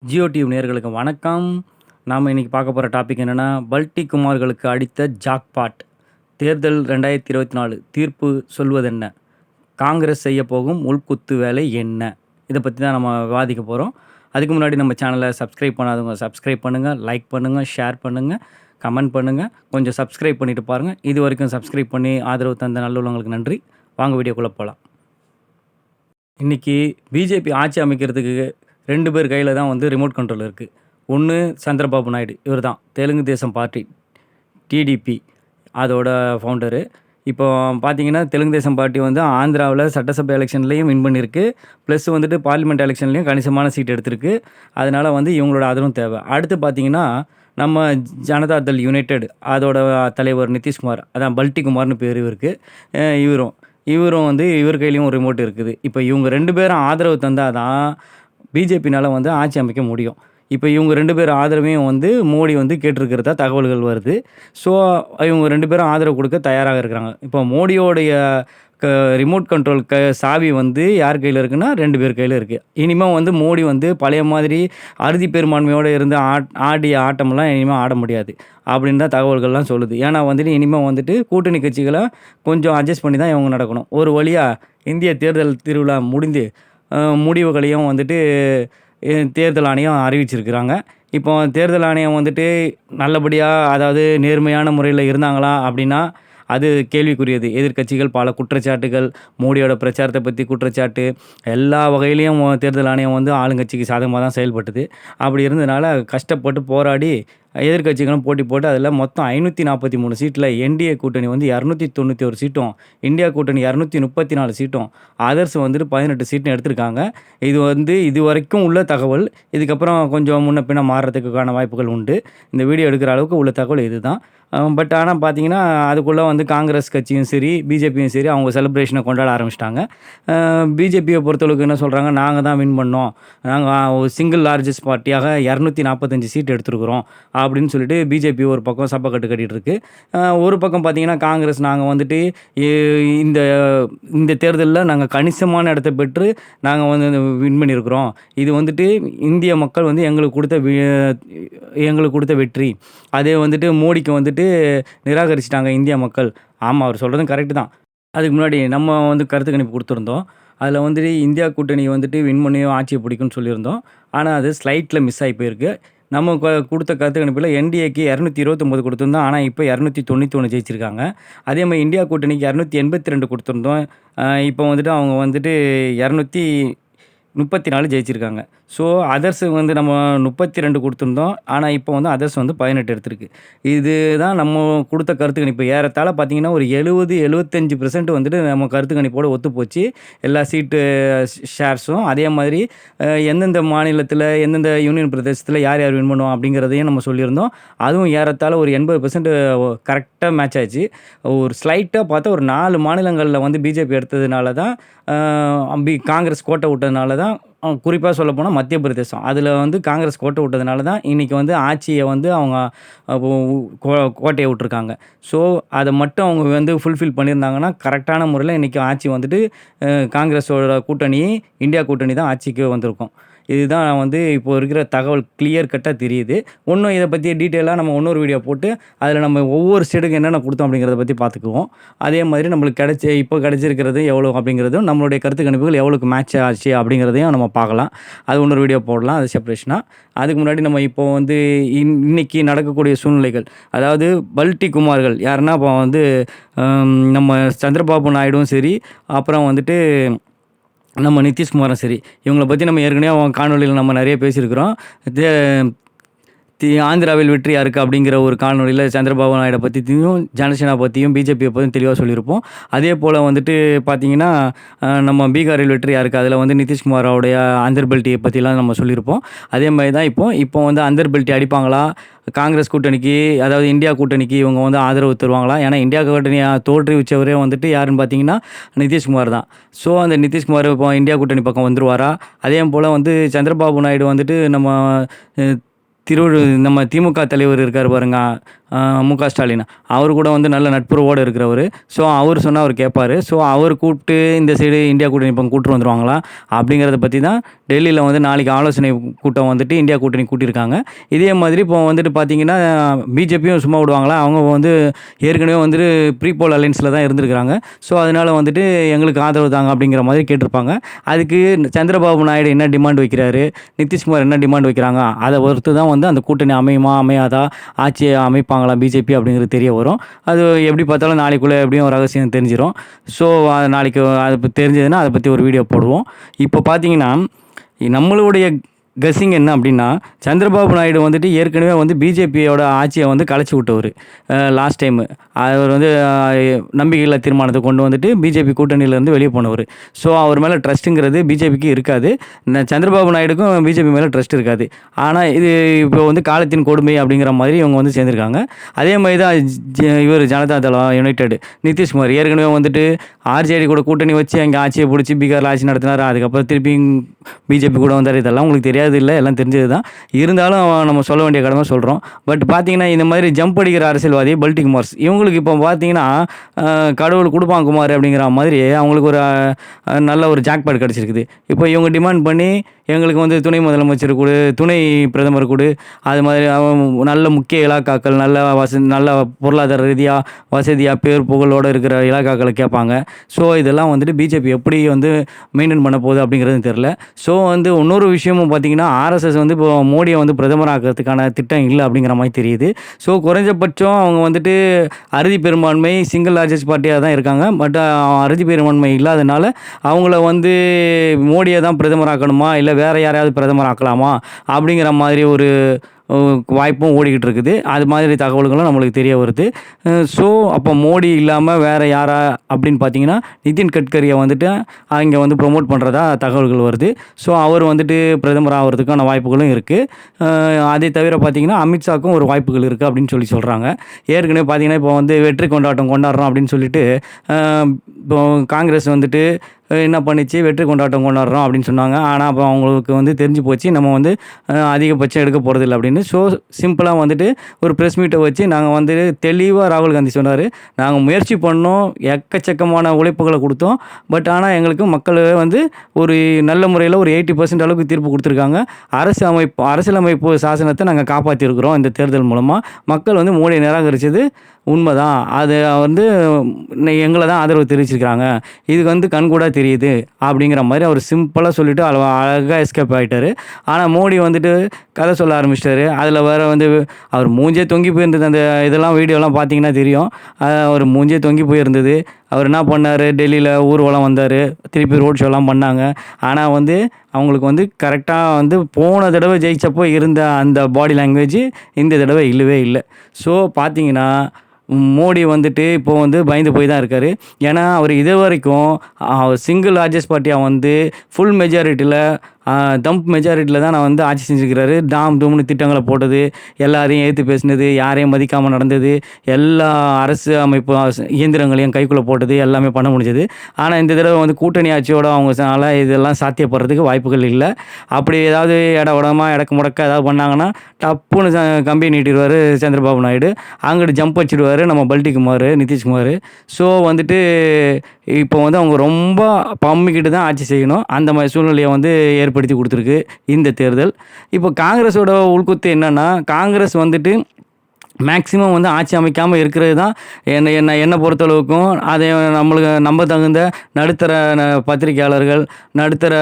Jio TV நேயர்களுக்கு வணக்கம். நாம் இன்னைக்கு பார்க்க போகிற டாபிக் என்னென்னா, பல்டி குமார்களுக்கு அடித்த ஜாக்பாட். தேர்தல் 2024 தீர்ப்பு சொல்வதென்ன? காங்கிரஸ் செய்ய போகும் உள்குத்து வேலை என்ன? இதை பற்றி தான் நம்ம விவாதிக்க போகிறோம். அதுக்கு முன்னாடி நம்ம சேனலை சப்ஸ்கிரைப் பண்ணாதவங்க சப்ஸ்கிரைப் பண்ணுங்கள், லைக் பண்ணுங்கள், ஷேர் பண்ணுங்கள், கமெண்ட் பண்ணுங்கள். கொஞ்சம் சப்ஸ்கிரைப் பண்ணிவிட்டு பாருங்கள். இது வரைக்கும் சப்ஸ்கிரைப் பண்ணி ஆதரவு தந்த நல்லுள்ளவங்களுக்கு நன்றி. வாங்க வீடியோக்குள்ளே போகலாம். இன்றைக்கி பிஜேபி ஆட்சி அமைக்கிறதுக்கு 2 பேர் கையில் தான் வந்து ரிமோட் கண்ட்ரோல் இருக்குது. ஒன்று சந்திரபாபு நாயுடு, இவர் தான் தெலுங்கு தேசம் பார்ட்டி டிடிபி அதோட ஃபவுண்டரு. இப்போ பார்த்தீங்கன்னா தெலுங்கு தேசம் பார்ட்டி வந்து ஆந்திராவில் சட்டசபை எலெக்ஷன்லேயும் வின் பண்ணியிருக்கு, ப்ளஸ் வந்துட்டு பார்லிமெண்ட் எலெக்ஷன்லேயும் கணிசமான சீட் எடுத்திருக்கு. அதனால் வந்து இவங்களோட ஆதரவும் தேவை. அடுத்து பார்த்தீங்கன்னா நம்ம ஜனதா தள் யுனைடெட் அதோட தலைவர் நிதிஷ்குமார், அதான் பல்டி குமார்னு பேர் இவருக்கு. இவரும் வந்து இவர் கையிலையும் ஒரு ரிமோட் இருக்குது. இப்போ இவங்க 2 பேரும் ஆதரவு தந்தால் தான் பிஜேபினால் வந்து ஆட்சி அமைக்க முடியும். இப்போ இவங்க 2 பேர் ஆதரவையும் வந்து மோடி வந்து கேட்டிருக்கிறதா தகவல்கள் வருது. ஸோ இவங்க 2 பேரும் ஆதரவு கொடுக்க தயாராக இருக்கிறாங்க. இப்போ மோடியோடைய ரிமோட் கண்ட்ரோல் சாவி வந்து யார் கையில் இருக்குன்னா 2 பேர் கையில் இருக்குது. இனிமேல் வந்து மோடி வந்து பழைய மாதிரி அறுதி பெரும்பான்மையோடு இருந்து ஆடிய ஆட்டமெல்லாம் இனிமேல் ஆட முடியாது அப்படின்னு தான் தகவல்கள்லாம் சொல்லுது. ஏன்னா வந்துட்டு இனிமேல் வந்துட்டு கூட்டணி கட்சிகளை கொஞ்சம் அட்ஜஸ்ட் பண்ணி தான் இவங்க நடக்கணும். ஒரு வழியாக இந்திய தேர்தல் திருவிழா முடிந்து முடிவுகளையும் வந்துட்டு தேர்தல் ஆணையம் அறிவிச்சிருக்கிறாங்க. இப்போ தேர்தல் ஆணையம் வந்துட்டு நல்லபடியாக, அதாவது நேர்மையான முறையில் இருந்தாங்களா அப்படின்னா அது கேள்விக்குரியது. எதிர்க்கட்சிகள் பல குற்றச்சாட்டுகள், மோடியோட பிரச்சாரத்தை பற்றி குற்றச்சாட்டு, எல்லா வகையிலையும் தேர்தல் ஆணையம் வந்து ஆளுங்கட்சிக்கு சாதகமாக தான் செயல்பட்டுது. அப்படி இருந்ததுனால கஷ்டப்பட்டு போராடி எதிர்க்கட்சிகளும் போட்டி போட்டு அதில் மொத்தம் 543 சீட்டில் என்டிஏ கூட்டணி வந்து 291 சீட்டும், இந்தியா கூட்டணி 234 சீட்டும், அதர்ஸ் வந்துட்டு 18 சீட்டும் எடுத்திருக்காங்க. இது வந்து இது வரைக்கும் உள்ள தகவல். இதுக்கப்புறம் கொஞ்சம் முன்ன பின்ன மாறுறதுக்கான வாய்ப்புகள் உண்டு. இந்த வீடியோ எடுக்கிற அளவுக்கு உள்ள தகவல் இது தான். பட் ஆனால் பார்த்தீங்கன்னா அதுக்குள்ளே வந்து காங்கிரஸ் கட்சியும் சரி பிஜேபியும் சரி அவங்க செலிப்ரேஷனை கொண்டாட ஆரம்பிச்சிட்டாங்க. பிஜேபியை பொறுத்தளவுக்கு என்ன சொல்கிறாங்க, நாங்கள் தான் வின் பண்ணோம், நாங்கள் சிங்கிள் லார்ஜஸ்ட் பார்ட்டியாக 245 சீட் எடுத்துருக்குறோம் அப்படின்னு சொல்லிட்டு பிஜேபி ஒரு பக்கம் சப்பக்கட்டு கட்டிகிட்டு இருக்கு. ஒரு பக்கம் பார்த்தீங்கன்னா காங்கிரஸ், நாங்கள் வந்துட்டு இந்த இந்த தேர்தலில் நாங்கள் கணிசமான இடத்த பெற்று நாங்கள் வந்து வின் பண்ணியிருக்கிறோம், இது வந்துட்டு இந்திய மக்கள் வந்து எங்களுக்கு கொடுத்த வெற்றி, அதே வந்துட்டு மோடிக்கு வந்துட்டு நிராகரிச்சிட்டாங்க இந்திய மக்கள். ஆமாம், அவர் சொல்கிறதும் கரெக்டு தான். அதுக்கு முன்னாடி நம்ம வந்து கருத்து கணிப்பு கொடுத்துருந்தோம். அதில் வந்துட்டு இந்தியா கூட்டணி வந்துட்டு வின் பண்ணியும் ஆட்சியை பிடிக்கும்னு சொல்லியிருந்தோம். ஆனால் அது ஸ்லைட்டில் மிஸ் ஆகி போயிருக்கு. நம்ம கொடுத்த கருத்து கணிப்பில் என்டிஏக்கு 229 கொடுத்துருந்தோம், ஆனால் இப்போ 291 ஜெயிச்சிருக்காங்க. அதே மாதிரி இந்தியா கூட்டணிக்கு 282 கொடுத்துருந்தோம், இப்போ வந்துட்டு அவங்க வந்துட்டு 234 ஜெயிச்சிருக்காங்க. ஸோ அதர்ஸ் வந்து நம்ம 32 கொடுத்துருந்தோம், ஆனால் இப்போ வந்து அதர்ஸ் வந்து 18 எடுத்திருக்கு. இது தான் நம்ம கொடுத்த கருத்து கணிப்பு. ஏறத்தாழ பார்த்தீங்கன்னா ஒரு 70-75% வந்துட்டு நம்ம கருத்து கணிப்போடு ஒத்து போச்சு. எல்லா சீட்டு ஷேர்ஸும் அதே மாதிரி எந்தெந்த மாநிலத்தில் எந்தெந்த யூனியன் பிரதேசத்தில் யார் யார் வின் பண்ணுவோம் அப்படிங்கிறதையும் நம்ம சொல்லியிருந்தோம். அதுவும் ஏறத்தாழ ஒரு 80% கரெக்டாக மேட்ச் ஆச்சு. ஒரு ஸ்லைட்டாக பார்த்தா ஒரு 4 மாநிலங்களில் வந்து பிஜேபி எடுத்ததுனால தான், காங்கிரஸ் கோட்டை விட்டதுனால தான், குறிப்பாக சொல்ல போனால் மத்திய பிரதேசம் அதில் வந்து காங்கிரஸ் கோட்டை விட்டதுனால தான் இன்றைக்கி வந்து ஆட்சியை வந்து அவங்க கோட்டையை விட்டுருக்காங்க. ஸோ அதை மட்டும் அவங்க வந்து ஃபுல்ஃபில் பண்ணியிருந்தாங்கன்னா கரெக்டான முறையில் இன்றைக்கி ஆட்சி வந்துட்டு காங்கிரஸோட கூட்டணி, இந்தியா கூட்டணி தான் ஆட்சிக்கு வந்திருக்கும். இதுதான் வந்து இப்போது இருக்கிற தகவல் கிளியர் கட்டாக தெரியுது. இன்னும் இதை பற்றி டீட்டெயிலாக நம்ம இன்னொரு வீடியோ போட்டு அதில் நம்ம ஒவ்வொரு ஸ்டேட்டுக்கு என்னென்ன கொடுத்தோம் அப்படிங்கிறத பற்றி பார்த்துக்குவோம். அதே மாதிரி நம்மளுக்கு இப்போ கிடச்சிருக்கிறது எவ்வளோ அப்படிங்கிறதும், நம்மளுடைய கருத்து கணிப்புகள் எவ்வளோக்கு மேட்ச் ஆச்சு அப்படிங்கிறதையும் நம்ம பார்க்கலாம். அது இன்னொரு வீடியோ போடலாம், அது செப்பரேஷனாக. அதுக்கு முன்னாடி நம்ம இப்போ வந்து இன்றைக்கி நடக்கக்கூடிய சூழ்நிலைகள், அதாவது பல்டி குமார்கள் யாருன்னா இப்போ வந்து நம்ம சந்திரபாபு நாயுடும் சரி, அப்புறம் வந்துட்டு நம்ம நிதிஷ்குமாரும் சரி, இவங்களை பற்றி நம்ம ஏற்கனவே காணொலியில் நம்ம நிறைய பேசியிருக்கிறோம். ஆந்திராவில் வெற்றி யாருக்கு அப்படிங்கிற ஒரு காணொலியில் சந்திரபாபு நாயுடை பற்றியும் ஜனசேனா பற்றியும் பிஜேபியை பற்றியும் தெளிவாக சொல்லியிருப்போம். அதே போல் வந்துட்டு பார்த்திங்கன்னா நம்ம பீகாரில் வெற்றி யாருக்கு, அதில் வந்து நிதிஷ்குமாரோடைய அந்தர்பல்ட்டியை பற்றிலாம் நம்ம சொல்லியிருப்போம். அதே மாதிரி தான் இப்போ வந்து அந்தர்பல்ட்டி அடிப்பாங்களா, காங்கிரஸ் கூட்டணிக்கு, அதாவது இந்தியா கூட்டணிக்கு இவங்க வந்து ஆதரவு தருவாங்களா? ஏன்னா இந்தியா கூட்டணியை தோற்றுவிச்சவரே வந்துட்டு யாருன்னு பார்த்தீங்கன்னா நிதிஷ்குமார் தான். ஸோ அந்த நிதிஷ்குமார் இப்போ இந்தியா கூட்டணி பக்கம் வந்துருவாரா? அதே போல் வந்து சந்திரபாபு நாயுடு வந்துட்டு நம்ம திமுக தலைவர் இருக்கார் பாருங்க, மு.க. ஸ்டாலின். அவரு கூட வந்து நல்ல நட்புறவோடு இருக்கிறவரு. ஸோ அவர் சொன்னா அவர் கேட்பாரு. ஸோ அவர் கூப்பிட்டு இந்த சைடு இந்தியா கூட்டணி இப்போ கூட்டிட்டு வந்துருவாங்களா அப்படிங்கிறத பற்றி தான் டெல்லியில் வந்து நாளைக்கு ஆலோசனை கூட்டம் வந்துட்டு இந்தியா கூட்டணி கூட்டியிருக்காங்க. இதே மாதிரி இப்போ வந்துட்டு பார்த்தீங்கன்னா பிஜேபியும் சும்மா விடுவாங்களா, அவங்க வந்து ஏற்கனவே வந்துட்டு ப்ரீபோல் அலைன்ஸில் தான் இருந்திருக்கிறாங்க. ஸோ அதனால் வந்துட்டு எங்களுக்கு ஆதரவு தாங்க அப்படிங்கிற மாதிரி கேட்டிருப்பாங்க. அதுக்கு சந்திரபாபு நாயுடு என்ன டிமாண்ட் வைக்கிறாரு, நிதிஷ்குமார் என்ன டிமாண்ட் வைக்கிறாங்க, அதை பொறுத்து தான் வந்து அந்த கூட்டணி அமையுமா அமையாதா, ஆட்சியை அமைப்பாங்களா பிஜேபி அப்படிங்கிறது தெரிய வரும். அது எப்படி பார்த்தாலும் நாளைக்குள்ளே எப்படியும் ஒரு ரகசியம் தெரிஞ்சிடும். ஸோ நாளைக்கு அதை தெரிஞ்சதுன்னா அதை பற்றி ஒரு வீடியோ போடுவோம். இப்போ பார்த்தீங்கன்னா நம்மளுடைய கெஸ்ஸிங் என்ன அப்படின்னா, சந்திரபாபு நாயுடு வந்துட்டு ஏற்கனவே வந்து பிஜேபியோட ஆட்சியை வந்து கலைச்சி விட்டவர். லாஸ்ட் டைமு அவர் வந்து நம்பிக்கையில்லா தீர்மானத்தை கொண்டு வந்துட்டு பிஜேபி கூட்டணியிலேருந்து வெளியே போனவர். ஸோ அவர் மேலே ட்ரஸ்ட்டுங்கிறது பிஜேபிக்கு இருக்காது. சந்திரபாபு நாயுடுக்கும் பிஜேபி மேலே ட்ரஸ்ட் இருக்காது. ஆனால் இது இப்போ வந்து காலத்தின் கொடுமை அப்படிங்கிற மாதிரி இவங்க வந்து சேர்ந்துருக்காங்க. அதே மாதிரி தான் இவர் ஜனதா தளம் யுனைடெட் நிதிஷ்குமார் ஏற்கனவே வந்துட்டு ஆர்ஜேடி கூட கூட்டணி வச்சு அங்கே ஆட்சியை பிடிச்சி பீகாரில் ஆட்சி நடத்தினார். அதுக்கப்புறம் திருப்பி பிஜேபி கூட வந்தார். இதெல்லாம் உங்களுக்கு தெரியாது இல்லை, எல்லாம் தெரிஞ்சது தான். இருந்தாலும் நம்ம சொல்ல வேண்டிய கடமை சொல்கிறோம். பட் பார்த்தீங்கன்னா இந்த மாதிரி ஜம்ப் அடிக்கிற அரசியல்வாதி பல்டி குமார்ஸ் இவங்களுக்கு இப்போ பார்த்தீங்கன்னா கடவுள் கொடுப்பான் குமார் அப்படிங்கிற மாதிரி அவங்களுக்கு ஒரு நல்ல ஒரு ஜாக்பாட் கிடச்சிருக்குது. இப்போ இவங்க டிமாண்ட் பண்ணி எங்களுக்கு வந்து துணை முதலமைச்சர் கொடு, துணை பிரதமர் கொடு, அது மாதிரி நல்ல முக்கிய இலாக்காக்கள், நல்ல பொருளாதார ரீதியாக வசதியாக பேர் புகழோடு இருக்கிற இலாக்காக்களை கேட்பாங்க. ஸோ இதெல்லாம் வந்துட்டு பிஜேபி எப்படி வந்து மெயின்டைன் பண்ண போகுது அப்படிங்கிறது தெரில. ஸோ வந்து இன்னொரு விஷயமும் பார்த்திங்கன்னா ஆர்எஸ்எஸ் வந்து இப்போ மோடியை வந்து பிரதமராக்கிறதுக்கான திட்டம் இல்லை அப்படிங்கிற மாதிரி தெரியுது. ஸோ குறைஞ்சபட்சம் அவங்க வந்துட்டு அறுதி பெரும்பான்மை சிங்கிள் லார்ஜஸ்ட் பார்ட்டியாக தான் இருக்காங்க. பட் அறுதி பெரும்பான்மை இல்லாதனால அவங்கள வந்து மோடியை தான் பிரதமராக்கணுமா இல்லை வேறு யாரையாவது பிரதமர் ஆக்கலாமா அப்படிங்கிற மாதிரி ஒரு வாய்ப்பும் ஓடிக்கிட்டு இருக்குது. அது மாதிரி தகவல்களும் நம்மளுக்கு தெரிய வருது. ஸோ அப்போ மோடி இல்லாமல் வேறு யாரா அப்படின்னு பார்த்தீங்கன்னா நிதின் கட்கரியை வந்துட்டு அங்கே வந்து ப்ரொமோட் பண்ணுறதா தகவல்கள் வருது. ஸோ அவர் வந்துட்டு பிரதமர் ஆகிறதுக்கான வாய்ப்புகளும் இருக்குது. அதை தவிர பார்த்திங்கன்னா அமித்ஷாக்கும் ஒரு வாய்ப்புகள் இருக்குது அப்படின்னு சொல்கிறாங்க. ஏற்கனவே பார்த்திங்கன்னா இப்போ வந்து வெற்றி கொண்டாடுறோம் அப்படின்னு சொல்லிட்டு இப்போ காங்கிரஸ் வந்துட்டு என்ன பண்ணிச்சு, வெற்றி கொண்டாடுறோம் அப்படின்னு சொன்னாங்க. ஆனால் அப்போ அவங்களுக்கு வந்து தெரிஞ்சு போச்சு நம்ம வந்து அதிகபட்சம் எடுக்க போகிறதில்ல அப்படின்னு. ஸோ சிம்பிளாக வந்துட்டு ஒரு ப்ரெஸ் மீட்டை வச்சு நாங்கள் வந்து தெளிவாக ராகுல் காந்தி சொன்னார், நாங்கள் முயற்சி பண்ணோம், எக்கச்சக்கமான உழைப்புகளை கொடுத்தோம். பட் ஆனால் எங்களுக்கு மக்கள் வந்து ஒரு நல்ல முறையில் ஒரு 80% அளவுக்கு தீர்ப்பு கொடுத்துருக்காங்க. அரசியலமைப்பு சாசனத்தை நாங்கள் காப்பாற்றிருக்கிறோம். இந்த தேர்தல் மூலமாக மக்கள் வந்து மோடியை நிராகரித்தது உண்மைதான். அது வந்து எங்களை தான் ஆதரவு தெரிவிச்சிருக்கிறாங்க, இதுக்கு வந்து கண்கூடாக தெரியுது அப்படிங்கிற மாதிரி அவர் சிம்பிளாக சொல்லிவிட்டு அழகாக எஸ்கேப் ஆகிட்டார். ஆனால் மோடி வந்துட்டு கதை சொல்ல ஆரம்பிச்சிட்டாரு. அதில் வேறு வந்து அவர் மூஞ்சே தொங்கி போயிருந்தது. அந்த இதெல்லாம் வீடியோலாம் பார்த்தீங்கன்னா தெரியும். அவர் மூஞ்சே தொங்கி போயிருந்தது. அவர் என்ன பண்ணார், டெல்லியில் ஊர்வலம் வந்தார், திருப்பி ரோட் ஷோலாம் பண்ணாங்க. ஆனால் வந்து அவங்களுக்கு வந்து கரெக்டாக வந்து போன தடவை ஜெயிச்சப்போ இருந்த அந்த பாடி லாங்குவேஜ் இந்த தடவை இல்லவே இல்லை. ஸோ பார்த்தீங்கன்னா மோடி வந்துட்டு இப்போது வந்து பயந்து போய் தான் இருக்கார். ஏன்னா அவர் இது வரைக்கும் சிங்கிள் லார்ஜஸ்ட் பார்ட்டியாக வந்து ஃபுல் மெஜாரிட்டியில் தம்ப் மெஜாரிட்டியில் தான் நான் வந்து ஆட்சி செஞ்சுருக்கிறாரு. டூம்னு திட்டங்களை போட்டது, எல்லாரையும் ஏற்று பேசினது, யாரையும் மதிக்காமல் நடந்தது, எல்லா அரசு அமைப்பு இயந்திரங்களையும் கைக்குள்ளே போட்டது, எல்லாமே பண்ண முடிஞ்சது. ஆனால் இந்த தடவை வந்து கூட்டணி ஆட்சியோட அவங்களால இதெல்லாம் சாத்தியப்படுறதுக்கு வாய்ப்புகள் இல்லை. அப்படி ஏதாவது இடக்கு முடக்க ஏதாவது பண்ணாங்கன்னா டப்புன்னு கம்பி நீட்டிடுவார் சந்திரபாபு நாயுடு. அங்கிட்டு ஜம்ப் வச்சுடுவார் நம்ம பல்டி குமார், நிதிஷ்குமார். ஸோ வந்துட்டு இப்போ வந்து அவங்க ரொம்ப பம்மிக்கிட்டு தான் ஆட்சி செய்யணும். அந்த மாதிரி சூழ்நிலையை வந்து ஏற்படுத்தி கொடுத்துருக்கு இந்த தேர்தல். இப்போ காங்கிரஸோட உள்குத்து என்னென்னா, காங்கிரஸ் வந்துட்டு மேக்ஸிமம் வந்து ஆட்சி அமைக்காமல் இருக்கிறது தான் என்னை பொறுத்தளவுக்கும் அதை நம்மளுக்கு நம்ப தகுந்த நடுத்தர பத்திரிகையாளர்கள், நடுத்தர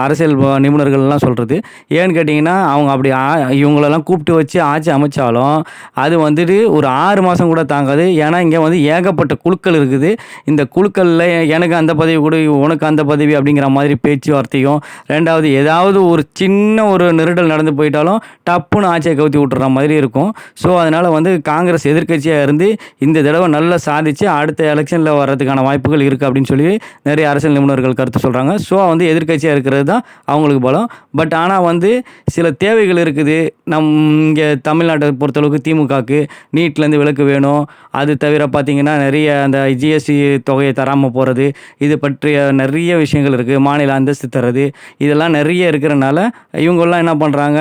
அரசியல் நிபுணர்கள்லாம் சொல்கிறது. ஏன்னு கேட்டிங்கன்னா அவங்க அப்படி இவங்களெல்லாம் கூப்பிட்டு வச்சு ஆட்சி அமைச்சாலும் அது வந்துட்டு ஒரு 6 மாதம் கூட தாங்காது. ஏன்னா இங்கே வந்து ஏகப்பட்ட குழுக்கள் இருக்குது. இந்த குழுக்களில் எனக்கு அந்த பதவி கொடு, உனக்கு அந்த பதவி அப்படிங்கிற மாதிரி பேச்சுவார்த்தையும், ரெண்டாவது ஏதாவது ஒரு சின்ன ஒரு நெருடல் நடந்து போயிட்டாலும் டப்புன்னு ஆட்சியை கவுத்தி விட்டுற மாதிரி இருக்கும். ஸோ அதனால் வந்து காங்கிரஸ் எதிர்க்கட்சியாக இருந்து இந்த தடவை நல்லா சாதித்து அடுத்த எலெக்ஷனில் வர்றதுக்கான வாய்ப்புகள் இருக்குது அப்படின்னு சொல்லி நிறைய அரசியல் நிபுணர்கள் கருத்து சொல்கிறாங்க. ஸோ வந்து எதிர்க்கட்சியாக இருக்கிறது தான் அவங்களுக்கு பலம். பட் ஆனால் வந்து சில தேவைகள் இருக்குது. இங்கே தமிழ்நாட்டை பொறுத்தளவுக்கு திமுகவுக்கு நீட்லேருந்து விலக்கு வேணும். அது தவிர பார்த்திங்கன்னா நிறைய அந்த ஜிஎஸ்டி தொகையை தராமல் போகிறது, இது பற்றிய நிறைய விஷயங்கள் இருக்குது. மாநில அந்தஸ்து தர்றது, இதெல்லாம் நிறைய இருக்கிறனால இவங்கெல்லாம் என்ன பண்ணுறாங்க,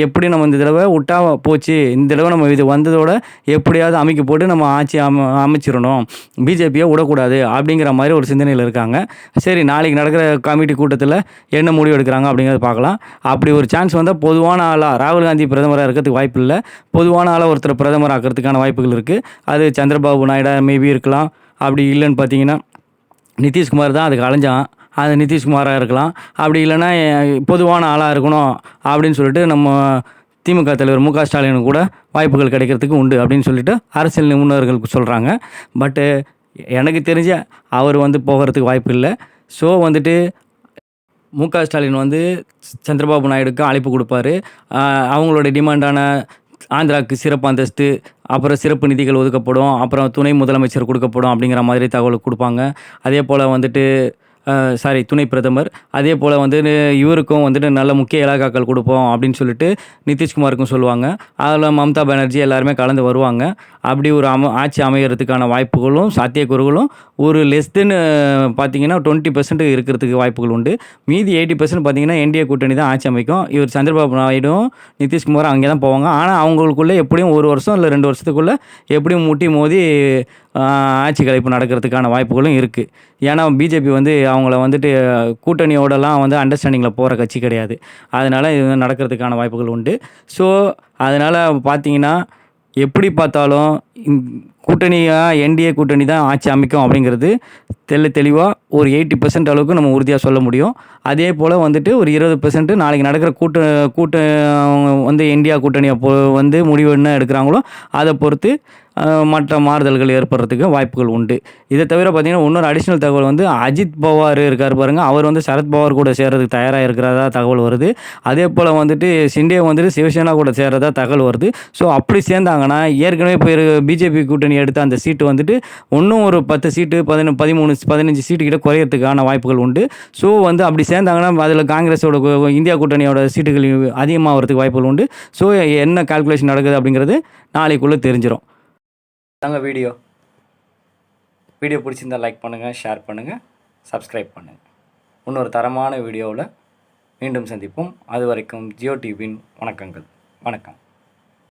எப்படி நம்ம இந்த தடவை விட்டா போச்சு, இந்த தடவை நம்ம இது வந்ததோட எப்படியாவது அமைக்க போட்டு நம்ம ஆட்சி அமைச்சிடணும், பிஜேபியை விடக்கூடாது அப்படிங்கிற மாதிரி ஒரு சிந்தனையில் இருக்காங்க. சரி, நாளைக்கு நடக்கிற கமிட்டி கூட்டத்தில் என்ன முடிவு எடுக்கிறாங்க அப்படிங்கிறத பார்க்கலாம். அப்படி ஒரு சான்ஸ் வந்தால் பொதுவான ஆளாக ராகுல் காந்தி பிரதமராக இருக்கிறதுக்கு வாய்ப்பு இல்லை, பொதுவான ஆளாக ஒருத்தர் பிரதமர் ஆக்கிறதுக்கான வாய்ப்புகள் இருக்குது. அது சந்திரபாபு நாயுடு மேபி இருக்கலாம். அப்படி இல்லைன்னு பார்த்தீங்கன்னா நிதிஷ்குமார் தான் அதுக்கு அலைஞ்சான், அது நிதிஷ்குமாராக இருக்கலாம். அப்படி இல்லைன்னா பொதுவான ஆளாக இருக்கணும் அப்படின்னு சொல்லிட்டு நம்ம திமுக தலைவர் மு க ஸ்டாலினுக்கு கூட வாய்ப்புகள் கிடைக்கிறதுக்கு உண்டு அப்படின்னு சொல்லிட்டு அரசியல் நிபுணர்கள் சொல்கிறாங்க. பட்டு எனக்கு தெரிஞ்ச அவர் போகிறதுக்கு வாய்ப்பு இல்லை. ஸோ மு க ஸ்டாலின் சந்திரபாபு நாயுடுக்கு அழைப்பு கொடுப்பாரு. அவங்களுடைய டிமாண்டான ஆந்திராவுக்கு சிறப்பு அந்தஸ்து, அப்புறம் சிறப்பு நிதிகள் ஒதுக்கப்படும், அப்புறம் துணை முதலமைச்சர் கொடுக்கப்படும் அப்படிங்கிற மாதிரி தகவல் கொடுப்பாங்க. அதே போல் துணை பிரதமர். அதே போல் இவருக்கும் நல்ல முக்கிய இலாக்காக்கள் கொடுப்போம் அப்படின்னு சொல்லிட்டு நிதிஷ்குமாருக்கும் சொல்லுவாங்க. அதில் மம்தா பானர்ஜி எல்லாருமே கலந்து வருவாங்க. அப்படி ஒரு ஆட்சி அமைகிறதுக்கான வாய்ப்புகளும் சாத்தியக்கூறுகளும் ஒரு லெஸ் தென் பார்த்திங்கன்னா 20% இருக்கிறதுக்கு வாய்ப்புகள் உண்டு. மீதி 80% பார்த்திங்கன்னா என்டிஏ கூட்டணி தான் ஆட்சி அமைக்கும். இவர் சந்திரபாபு நாயுடும் நிதிஷ்குமாரும் அங்கே தான் போவாங்க. ஆனால் அவங்களுக்குள்ளே எப்படியும் 1 வருஷம் இல்லை 2 வருஷத்துக்குள்ளே எப்படியும் முட்டி மோதி ஆட்சி கலைப்பு நடக்கிறதுக்கான வாய்ப்புகளும் இருக்குது. ஏன்னா பிஜேபி அவங்கள கூட்டணியோடலாம் அண்டர்ஸ்டாண்டிங்கில் போகிற கட்சி கிடையாது. அதனால் இது நடக்கிறதுக்கான வாய்ப்புகள் உண்டு. ஸோ அதனால் பார்த்திங்கன்னா எப்படி பார்த்தாலும் கூட்டணியாக என்டிஏ கூட்டணி தான் ஆட்சி அமைக்கும் அப்படிங்கிறது தெளிவாக ஒரு 80% அளவுக்கு நம்ம உறுதியாக சொல்ல முடியும். அதே போல் ஒரு 20% நாளைக்கு நடக்கிற இந்தியா கூட்டணியை முடிவு என்ன எடுக்கிறாங்களோ அதை பொறுத்து மற்ற மாறுதல்கள் ஏற்படுறதுக்கு வாய்ப்புகள் உண்டு. இதை தவிர பார்த்திங்கன்னா இன்னொரு அடிஷ்னல் தகவல் அஜித் பவார் இருக்கார் பாருங்கள், அவர் சரத்பவார் கூட சேர்றதுக்கு தயாராக இருக்கிறதா தகவல் வருது. அதே போல் சிண்டே சிவசேனா கூட சேர்றதா தகவல் வருது. ஸோ அப்படி சேர்ந்தாங்கன்னா ஏற்கனவே இப்போ பிஜேபி கூட்டணி எடுத்த அந்த சீட்டு இன்னும் ஒரு 10 சீட்டு 15 சீட்டு கிட்ட குறையறதுக்கான வாய்ப்புகள் உண்டு. ஸோ அப்படி சேர்ந்தாங்கன்னா அதில் காங்கிரஸோட இந்தியா கூட்டணியோட சீட்டுகள் அதிகமாகிறதுக்கு வாய்ப்புகள் உண்டு. ஸோ என்ன கால்குலேஷன் நடக்குது அப்படிங்கிறது நாளைக்குள்ளே தெரிஞ்சிடும். தாங்க வீடியோ பிடிச்சிருந்தால் லைக் பண்ணுங்கள், ஷேர் பண்ணுங்கள், சப்ஸ்கிரைப் பண்ணுங்கள். இன்னொரு தரமான வீடியோவில் மீண்டும் சந்திப்போம். அது வரைக்கும் ஜியோ டிவியின் வணக்கங்கள். வணக்கம்.